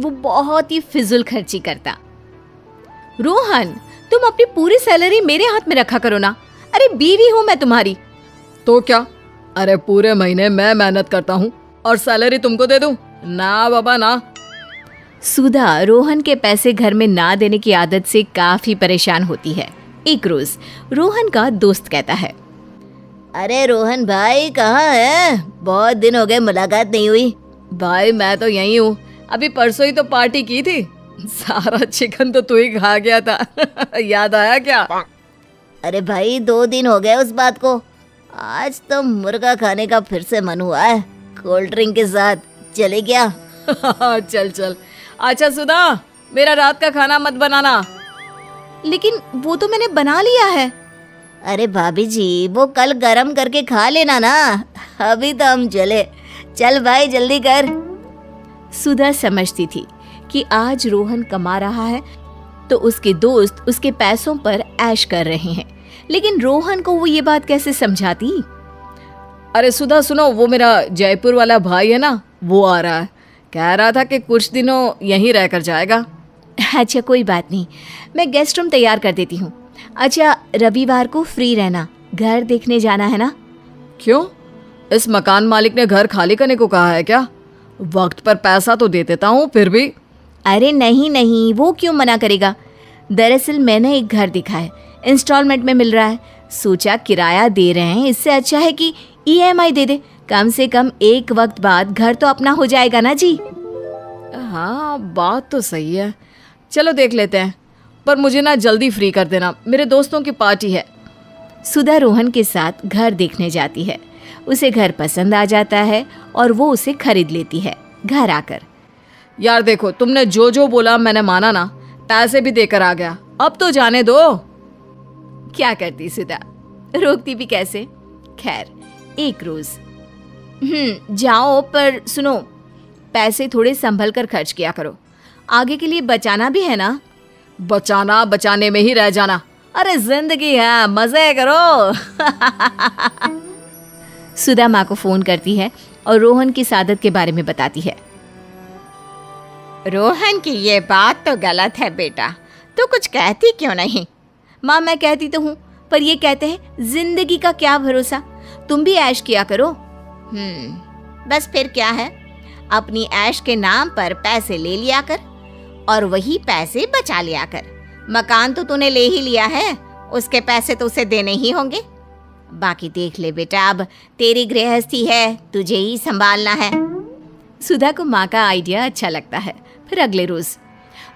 वो बहुत ही फिजूल खर्ची करता। रोहन, तुम अपनी पूरी सैलरी मेरे हाथ में रखा करो ना। अरे बीवी हूं मैं तुम्हारी। तो क्या? अरे पूरे महीने मैं मेहनत करता हूँ और सैलरी तुमको दे दूं? ना बाबा ना। सुधा रोहन के पैसे घर में ना देने की आदत से काफी परेशान होती है। एक रोज रोहन का दोस्त कहता है, अरे रोहन भाई कहाँ है? बहुत दिन हो गए, मुलाकात नहीं हुई। भाई मैं तो यही हूँ, अभी परसों ही तो पार्टी की थी, सारा चिकन तो तू ही खा गया था। याद आया क्या? अरे भाई 2 दिन हो गए उस बात को। आज तो मुर्गा खाने का फिर से मन हुआ है, कोल्ड ड्रिंक के साथ। चले क्या? चल चल। अच्छा सुधा, मेरा रात का खाना मत बनाना। लेकिन वो तो मैंने बना लिया है। अरे भाभी जी, वो कल गरम करके खा लेना ना, अभी तो हम चले। चल भाई जल्दी कर। सुधा समझती थी कि आज रोहन कमा रहा है तो उसके दोस्त उसके पैसों पर ऐश कर रहे हैं, लेकिन रोहन को वो ये बात कैसे समझाती। अरे सुधा सुनो, वो मेरा जयपुर वाला भाई है ना, वो आ रहा है, कह रहा था कि कुछ दिनों यहीं रहकर जाएगा। अच्छा कोई बात नहीं, मैं गेस्ट रूम तैयार कर देती हूँ। अच्छा रविवार को फ्री रहना, घर देखने जाना है ना। क्यों? इस मकान मालिक ने घर खाली करने को कहा है क्या? वक्त पर पैसा तो दे देता हूँ फिर भी। अरे नहीं, वो क्यों मना करेगा। दरअसल मैंने एक घर देखा है, इंस्टॉलमेंट में मिल रहा है। सोचा किराया दे रहे हैं, इससे अच्छा है कि EMI दे दे। कम से कम एक वक्त बाद घर तो अपना हो जाएगा ना जी। हाँ बात तो सही है, चलो देख लेते हैं, पर मुझे ना जल्दी फ्री कर देना, मेरे दोस्तों की पार्टी है। सुधा रोहन के साथ घर देखने जाती है। उसे घर पसंद आ जाता है और वो उसे खरीद लेती है। घर आकर, यार देखो, तुमने जो जो बोला मैंने माना ना, पैसे भी देकर आ गया, अब तो जाने दो। क्या करती सुधा, रोकती भी कैसे। खैर एक रोज जाओ, पर सुनो पैसे थोड़े संभल कर खर्च किया करो, आगे के लिए बचाना भी है ना। बचाना बचाने में ही रह जाना, अरे जिंदगी है, मजे करो। सुधा माँ को फोन करती है और रोहन की सादत के बारे में बताती है। रोहन की ये बात तो गलत है बेटा, तू कुछ कहती क्यों नहीं? माँ मैं कहती तो हूँ, पर ये कहते हैं जिंदगी का क्या भरोसा, तुम भी ऐश किया करो। बस फिर क्या है, अपनी ऐश के नाम पर पैसे ले लिया कर और वही पैसे बचा लिया कर। मकान तो तूने ले ही लिया है, उसके पैसे तो उसे देने ही होंगे। बाकी देख ले बेटा, अब तेरी गृहस्थी है, तुझे ही संभालना है। सुधा को माँ का आइडिया अच्छा लगता है। फिर अगले रोज,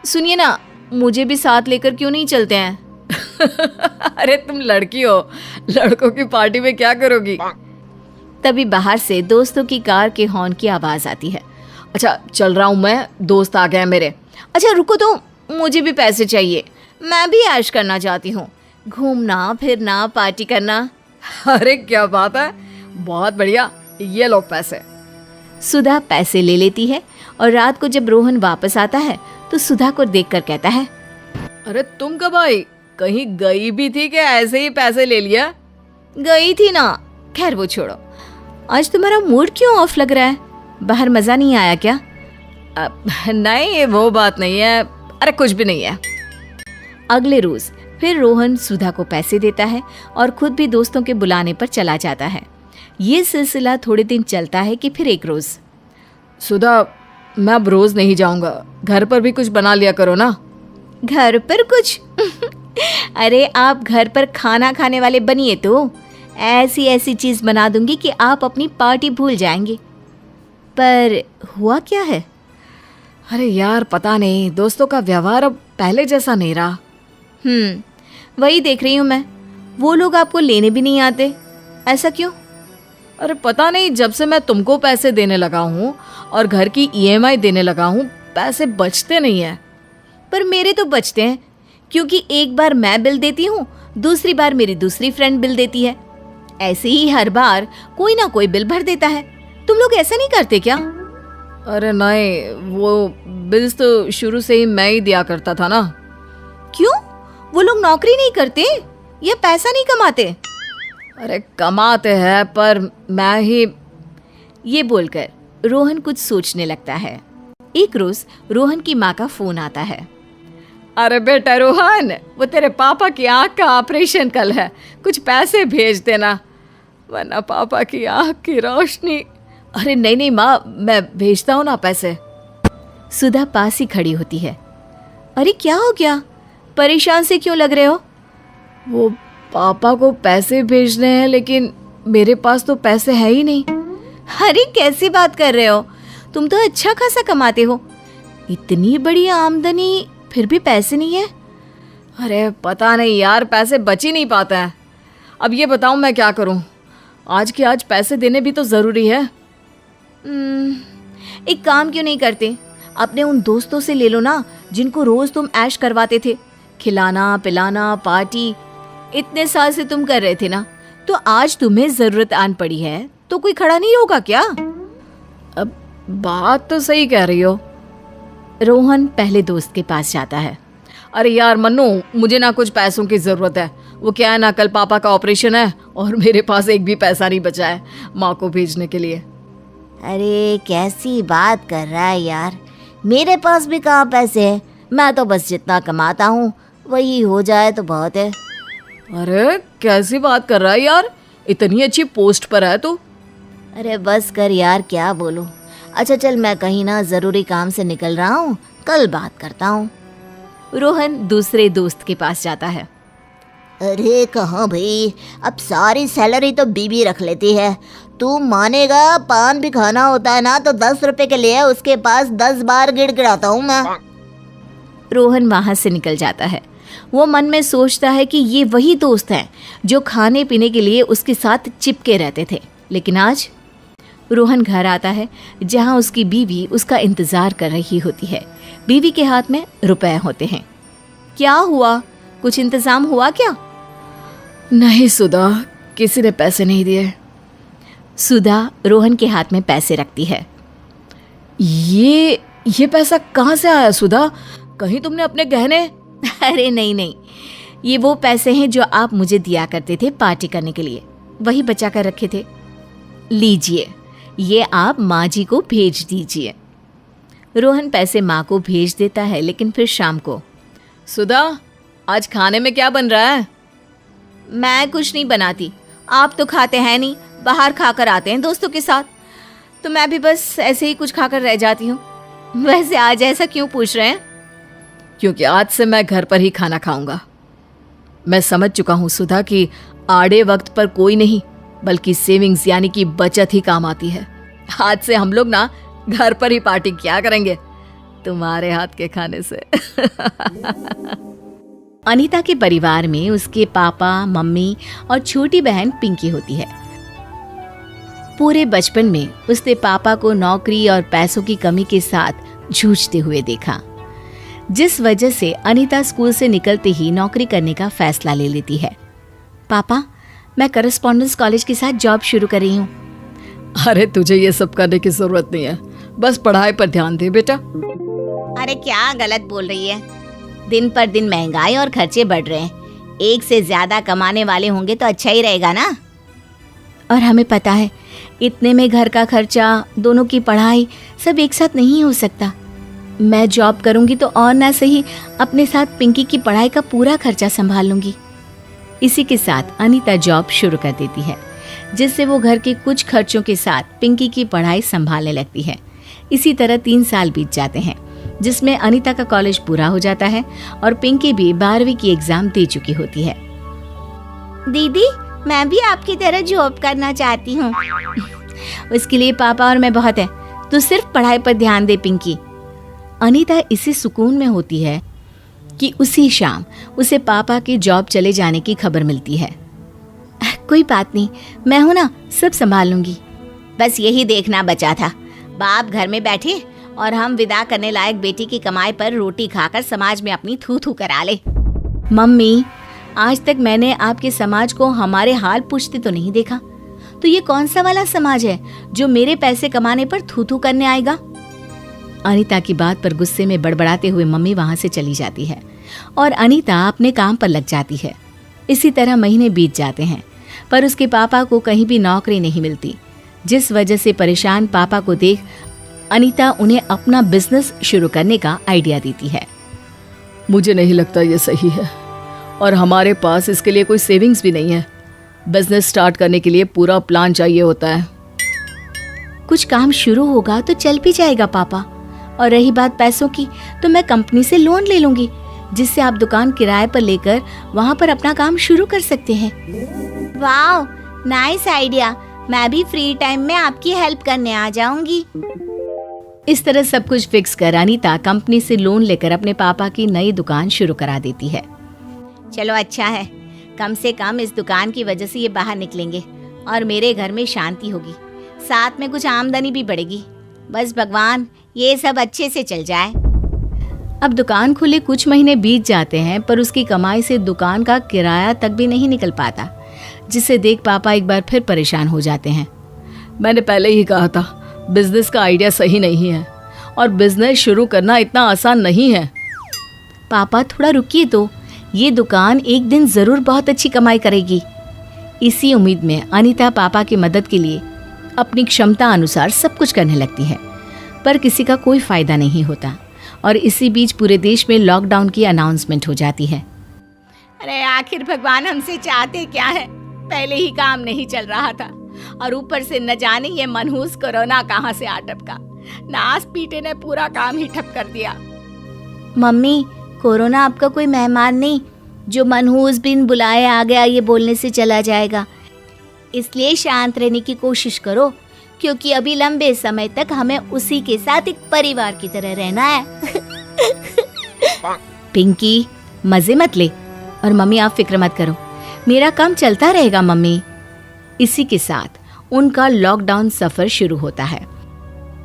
सुनिए ना, मुझे भी साथ लेकर क्यों नहीं चलते हैं। अरे तुम लड़की हो, लड़कों की पार्टी में क्या करोगी। तभी बाहर से दोस्तों की कार के हॉर्न की आवाज आती है। अच्छा चल रहा हूँ मैं, दोस्त आ गए हैं मेरे। अच्छा रुको तो, मुझे भी पैसे चाहिए, मैं भी ऐश करना चाहती हूँ, घूमना फिरना पार्टी करना। अरे क्या बात है, बहुत बढ़िया, ये लो पैसे। सुधा पैसे ले लेती है और रात को जब रोहन वापस आता है तो सुधा को देखकर कहता है, अरे तुम कब आई? कहीं गई भी थी कि ऐसे ही पैसे ले लिया? गई थी ना। खैर वो छोड़ो, आज तुम्हारा मूड क्यों ऑफ लग रहा है, बाहर मजा नहीं आया क्या? नहीं वो बात नहीं है, अरे कुछ भी नहीं है। अगले रोज फिर रोहन सुधा को पैसे देता है और खुद भी दोस्तों के बुलाने पर चला जाता है। ये सिलसिला थोड़े दिन चलता है कि फिर एक रोज, सुधा मैं अब रोज नहीं जाऊंगा, घर पर भी कुछ बना लिया करो ना। घर पर कुछ? अरे आप घर पर खाना खाने वाले बनिए तो ऐसी ऐसी चीज बना दूंगी कि आप अपनी पार्टी भूल जाएंगे। पर हुआ क्या है? अरे यार पता नहीं, दोस्तों का व्यवहार अब पहले जैसा नहीं रहा। वही देख रही हूँ मैं, वो लोग आपको लेने भी नहीं आते, ऐसा क्यों? अरे पता नहीं, जब से मैं तुमको पैसे देने लगा हूँ और घर की EMI देने लगा हूँ, पैसे बचते नहीं है। पर मेरे तो बचते हैं, क्योंकि एक बार मैं बिल देती हूँ, दूसरी बार मेरी दूसरी फ्रेंड बिल देती है, ऐसे ही हर बार कोई ना कोई बिल भर देता है। तुम लोग ऐसा नहीं करते क्या? अरे नहीं, वो बिल्स तो शुरू से ही मैं ही दिया करता था ना। क्यों? वो लोग नौकरी नहीं करते या पैसा नहीं कमाते? अरे कमाते हैं, पर मैं ही। ये बोलकर रोहन कुछ सोचने लगता है। एक रोज रोहन की माँ का फोन आता है। अरे बेटा रोहन, वो तेरे पापा की आँख का ऑपरेशन कल है, कुछ पैसे भेज देना वरना पापा की आँख की रोशनी। अरे नहीं नहीं माँ, मैं भेजता हूँ ना पैसे। सुधा पास ही खड़ी होती है। अरे क्या हो गया, परेशान से क्यों लग रहे हो? वो पापा को पैसे भेजने हैं लेकिन मेरे पास तो पैसे है ही नहीं। अरे कैसी बात कर रहे हो, तुम तो अच्छा खासा कमाते हो, इतनी बड़ी आमदनी फिर भी पैसे नहीं है? अरे पता नहीं यार, पैसे बच ही नहीं पाता है। अब ये बताऊं मैं क्या करूं, आज के आज पैसे देने भी तो ज़रूरी है। एक काम क्यों नहीं करते, अपने उन दोस्तों से ले लो ना जिनको रोज तुम ऐश करवाते थे, खिलाना पिलाना पार्टी, इतने साल से तुम कर रहे थे ना, तो आज तुम्हें जरूरत आन पड़ी है तो कोई खड़ा नहीं होगा क्या? अब बात तो सही कह रही हो। रोहन पहले दोस्त के पास जाता है। अरे यार मन्नू, मुझे ना कुछ पैसों की ज़रूरत है। वो क्या है ना, कल पापा का ऑपरेशन है और मेरे पास एक भी पैसा नहीं बचा है माँ को भेजने के लिए। अरे कैसी बात कर रहा है यार, मेरे पास भी कहाँ पैसे हैं, मैं तो बस जितना कमाता हूँ वही हो जाए तो बहुत है। अरे कैसी बात कर रहा है यार, इतनी अच्छी पोस्ट पर है तू। अरे बस कर यार, क्या बोलूं। अच्छा चल, मैं कहीं ना ज़रूरी काम से निकल रहा हूँ, कल बात करता हूँ। रोहन दूसरे दोस्त के पास जाता है। अरे कहाँ भाई, अब सारी सैलरी तो बीबी रख लेती है। तू मानेगा, पान भी खाना होता है ना तो 10 रुपए के लिए उसके पास 10 बार गिड़गिड़ाता हूँ मैं। रोहन वहां से निकल जाता है। वो मन में सोचता है कि ये वही दोस्त हैं जो खाने पीने के लिए उसके साथ चिपके रहते थे। लेकिन आज रोहन घर आता है जहां उसकी बीवी उसका इंतजार कर रही होती है। बीवी के हाथ में रुपए होते हैं। क्या हुआ, कुछ इंतजाम हुआ क्या? नहीं सुधा, किसी ने पैसे नहीं दिए। सुधा रोहन के हाथ में पैसे रखती है। ये पैसा कहाँ से आया सुधा? कहीं तुमने अपने गहने? अरे नहीं नहीं, ये वो पैसे हैं जो आप मुझे दिया करते थे पार्टी करने के लिए, वही बचा कर रखे थे। लीजिए, ये आप माँ जी को भेज दीजिए। रोहन पैसे माँ को भेज देता है। लेकिन फिर शाम को, सुधा आज खाने में क्या बन रहा है? मैं कुछ नहीं बनाती, आप तो खाते हैं नहीं, बाहर खाकर आते हैं दोस्तों के साथ, तो मैं भी बस ऐसे ही कुछ खाकर रह जाती हूँ। वैसे आज ऐसा क्यों पूछ रहे हैं? क्योंकि आज से मैं घर पर ही खाना खाऊंगा। मैं समझ चुका हूँ सुधा कि आड़े वक्त पर कोई नहीं बल्कि सेविंग्स यानी कि बचत ही काम आती है। आज से हम लोग ना घर पर ही पार्टी क्या करेंगे तुम्हारे हाथ के खाने से। अनीता के परिवार में उसके पापा मम्मी और छोटी बहन पिंकी होती है। पूरे बचपन में उसने पापा को नौकरी और पैसों की कमी के साथ जूझते हुए देखा, जिस वजह से अनीता स्कूल से निकलते ही नौकरी करने का फैसला ले लेती है। पापा, मैं करस्पॉन्डेंस कॉलेज के साथ जॉब शुरू कर रही हूँ। अरे तुझे ये सब करने की जरूरत नहीं है, बस पढ़ाई पर ध्यान दे बेटा। अरे क्या गलत बोल रही है? दिन पर दिन महंगाई और खर्चे बढ़ रहे हैं, एक से ज्यादा कमाने वाले होंगे तो अच्छा ही रहेगा ना। और हमें पता है इतने में घर का खर्चा, दोनों की पढ़ाई सब एक साथ नहीं हो सकता। मैं जॉब करूंगी तो और ना सही अपने साथ पिंकी की पढ़ाई का पूरा खर्चा संभाल लूंगी। इसी के साथ अनीता जॉब शुरू कर देती है, जिससे वो घर के कुछ खर्चों के साथ पिंकी की पढ़ाई संभालने लगती है। इसी तरह 3 साल बीत जाते हैं, जिसमें अनीता का कॉलेज पूरा हो जाता है और पिंकी भी 12वीं की एग्जाम दे चुकी होती है। दीदी, मैं भी आपकी तरह जॉब करना चाहती हूँ। उसके लिए पापा और मैं बहुत है, तू सिर्फ पढ़ाई पर ध्यान दे पिंकी। अनीता इसी सुकून में होती है कि उसी शाम उसे पापा के जॉब चले जाने की खबर मिलती है। कोई बात नहीं, मैं हूं ना, सब संभाल लूंगी। बस यही देखना बचा था, बाप घर में बैठे और हम विदा करने लायक बेटी की कमाई पर रोटी खाकर समाज में अपनी थू थू करा ले। मम्मी, आज तक मैंने आपके समाज को हमारे हाल पूछते तो नहीं देखा, तो ये कौन सा वाला समाज है जो मेरे पैसे कमाने पर थू थू करने आएगा? अनीता की बात पर गुस्से में बड़बड़ाते हुए मम्मी वहां से चली जाती है और अनीता अपने काम पर लग जाती है। इसी तरह महीने बीत जाते हैं, पर उसके पापा को कहीं भी नौकरी नहीं मिलती, जिस वजह से परेशान पापा को देख अनीता उन्हें अपना बिजनेस शुरू करने का आइडिया देती है। मुझे नहीं लगता ये सही है और हमारे पास इसके लिए कोई सेविंग्स भी नहीं है। बिजनेस स्टार्ट करने के लिए पूरा प्लान चाहिए होता है। कुछ काम शुरू होगा तो चल भी जाएगा पापा। और रही बात पैसों की, तो मैं कंपनी से लोन ले लूंगी, जिससे आप दुकान किराए पर लेकर वहाँ पर अपना काम शुरू कर सकते हैं। वाह, नाइस आइडिया। मैं भी फ्री टाइम में आपकी हेल्प करने आ जाऊंगी। इस तरह सब कुछ फिक्स कर अनीता कंपनी से लोन लेकर अपने पापा की नई दुकान शुरू करा देती है। चलो अच्छा है, कम से कम इस दुकान की वजह से ये बाहर निकलेंगे और मेरे घर में शांति होगी, साथ में कुछ आमदनी भी बढ़ेगी। बस भगवान ये सब अच्छे से चल जाए। अब दुकान खुले कुछ महीने बीत जाते हैं, पर उसकी कमाई से दुकान का किराया तक भी नहीं निकल पाता, जिसे देख पापा एक बार फिर परेशान हो जाते हैं। मैंने पहले ही कहा था बिजनेस का आइडिया सही नहीं है और बिजनेस शुरू करना इतना आसान नहीं है। पापा थोड़ा रुकिए तो, ये दुकान एक दिन जरूर बहुत अच्छी कमाई करेगी। इसी उम्मीद में अनीता पापा की मदद के लिए अपनी क्षमता अनुसार सब कुछ करने लगती है, पर किसी का कोई फायदा नहीं होता। और इसी बीच पूरे देश में लॉकडाउन की अनाउंसमेंट हो जाती है। अरे आखिर भगवान हमसे चाहते क्या है? पहले ही काम नहीं चल रहा था और ऊपर से न जाने ये मनहूस कोरोना कहाँ से आ टपका। नास पीटे ने पूरा काम ही ठप कर दिया। मम्मी, कोरोना आपका कोई मेहमान नहीं जो मनहूस बिन बुलाए आ गया ये बोलने से चला जाएगा। इसलिए शांत रहने की कोशिश करो, क्योंकि अभी लंबे समय तक हमें उसी के साथ एक परिवार की तरह रहना है। पिंकी, मजे मत ले। और मम्मी आप फिक्र मत करो, मेरा काम चलता रहेगा मम्मी। इसी के साथ उनका लॉकडाउन सफर शुरू होता है।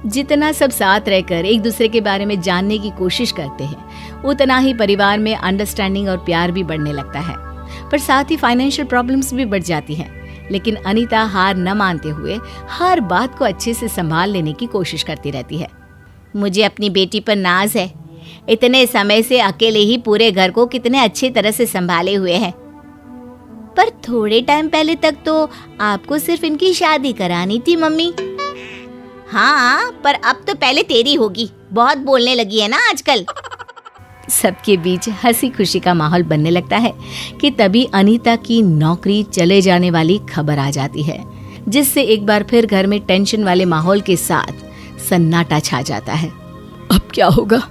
जितना सब साथ रहकर एक दूसरे के बारे में जानने की कोशिश करते हैं, उतना ही परिवार में अंडरस्टैंडिंग और प्यार भी बढ़ने लगता है। पर साथ ही फाइनेंशियल प्रॉब्लम्स भी बढ़ जाती हैं। लेकिन अनीता हार न मानते हुए हर बात को अच्छे से संभाल लेने की कोशिश करती रहती है। मुझे अपनी बेटी पर नाज है। इतने समय से अकेले ही पूरे घर को कितने अच्छी तरह से संभाले हुए है। पर थोड़े टाइम पहले तक तो आपको सिर्फ इनकी शादी करानी थी मम्मी। हाँ, पर अब तो पहले तेरी होगी। बहुत बोलने लगी है ना आजकल। सबके बीच हंसी खुशी का माहौल बनने लगता है कि तभी अनीता की नौकरी चले जाने वाली खबर आ जाती है, जिससे एक बार फिर घर में टेंशन वाले माहौल के साथ सन्नाटा छा जाता है। अब क्या होगा?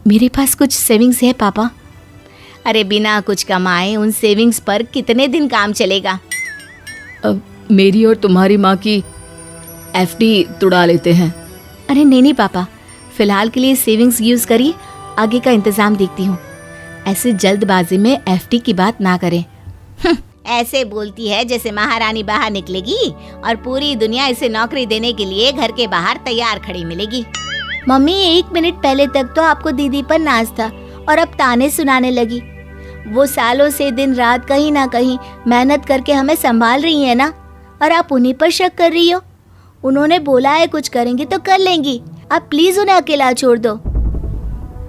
मेरे पास कुछ सेविंग्स है पापा। अरे बिना कुछ कमाए उन सेविंग्स पर कितने दिन काम चलेगा? अब मेरी और तुम्हारी माँ की एफडी तुड़ा लेते हैं। अरे नहीं पापा, फिलहाल के लिए सेविंग्स यूज करिए, आगे का इंतजाम देखती हूँ। ऐसे जल्दबाजी में एफडी की बात ना करें। ऐसे बोलती है जैसे महारानी बाहर निकलेगी और पूरी दुनिया इसे नौकरी देने के लिए घर के बाहर तैयार खड़ी मिलेगी। मम्मी, 1 मिनट पहले तक तो आपको दीदी पर नाज था और अब ताने सुनाने लगी। वो सालों से दिन रात कहीं ना कहीं मेहनत करके हमें संभाल रही है ना, और आप उन्हीं पर शक कर रही हो। उन्होंने बोला है कुछ करेंगी तो कर लेंगी, आप प्लीज उन्हें अकेला छोड़ दो।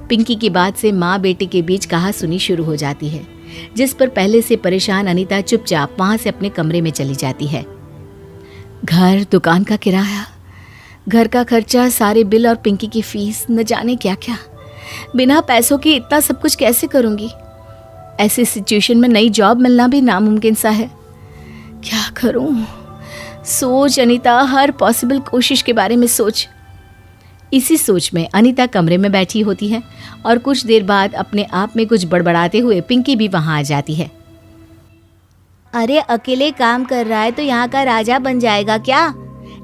पिंकी की बात से माँ बेटे के बीच कहासुनी शुरू हो जाती है, जिस पर पहले से परेशान अनीता चुपचाप वहां से अपने कमरे में चली जाती है। घर, दुकान का किराया, घर का खर्चा, सारे बिल और पिंकी की फीस, न जाने क्या क्या। बिना पैसों के इतना सब कुछ कैसे करूंगी? ऐसी सिचुएशन में नई जॉब मिलना भी नामुमकिन सा है। क्या करूं? सोच अनीता, हर पॉसिबल कोशिश के बारे में सोच। इसी सोच में अनीता कमरे में बैठी होती है और कुछ देर बाद अपने आप में कुछ बड़बड़ाते हुए पिंकी भी वहां आ जाती है। अरे अकेले काम कर रहा है तो यहाँ का राजा बन जाएगा क्या?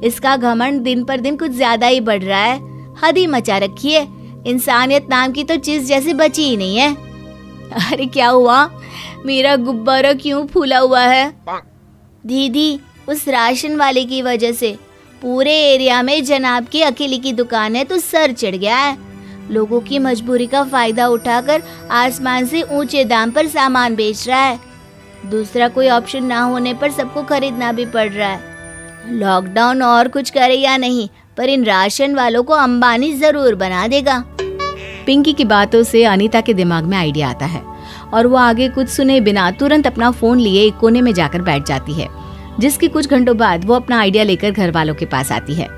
इसका घमंड दिन पर दिन कुछ ज्यादा ही बढ़ रहा है। हद ही मचा रखी है। इंसानियत नाम की तो चीज जैसे बची ही नहीं है। अरे क्या हुआ? मेरा गुब्बारा क्यों फूला हुआ है? दीदी, उस राशन वाले की वजह से पूरे एरिया में जनाब की अकेले की दुकान है तो सर चढ़ गया है। लोगों की मजबूरी का फायदा उठाकर आसमान से ऊंचे दाम पर सामान बेच रहा है। दूसरा कोई ऑप्शन ना होने पर सबको खरीदना भी पड़ रहा है। लॉकडाउन और कुछ करे या नहीं, पर इन राशन वालों को अंबानी जरूर बना देगा। पिंकी की बातों से अनीता के दिमाग में आइडिया आता है और वो आगे कुछ सुने बिना तुरंत अपना फोन लिए एक कोने में जाकर बैठ जाती है, जिसके कुछ घंटों बाद वो अपना आइडिया लेकर घर वालों के पास आती है।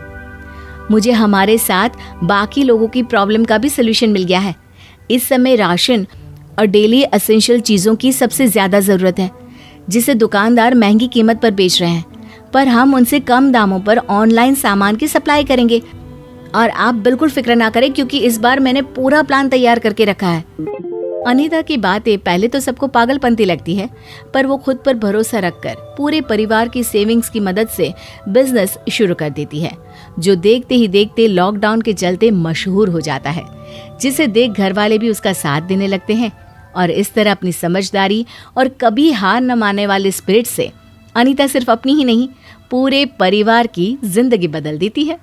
मुझे हमारे साथ बाकी लोगों की प्रॉब्लम का भी सोल्यूशन मिल गया है। इस समय राशन और डेली एसेंशियल चीज़ों की सबसे ज़्यादा ज़रूरत है, जिसे दुकानदार महंगी कीमत पर बेच रहे हैं, पर हम उनसे कम दामों पर ऑनलाइन सामान की सप्लाई करेंगे। और आप बिल्कुल फिक्र ना करें, क्योंकि इस बार मैंने पूरा प्लान तैयार करके रखा है। अनीता की बातें पहले तो सबको पागलपंती लगती है, पर वो खुद पर भरोसा रखकर पूरे परिवार की सेविंग्स की मदद से बिजनेस शुरू कर देती है, जो देखते ही देखते लॉकडाउन के चलते मशहूर हो जाता है, जिसे देख घर वाले भी उसका साथ देने लगते हैं। और इस तरह अपनी समझदारी और कभी हार न मानने वाले स्पिरिट से अनीता सिर्फ अपनी ही नहीं, पूरे परिवार की जिंदगी बदल देती है।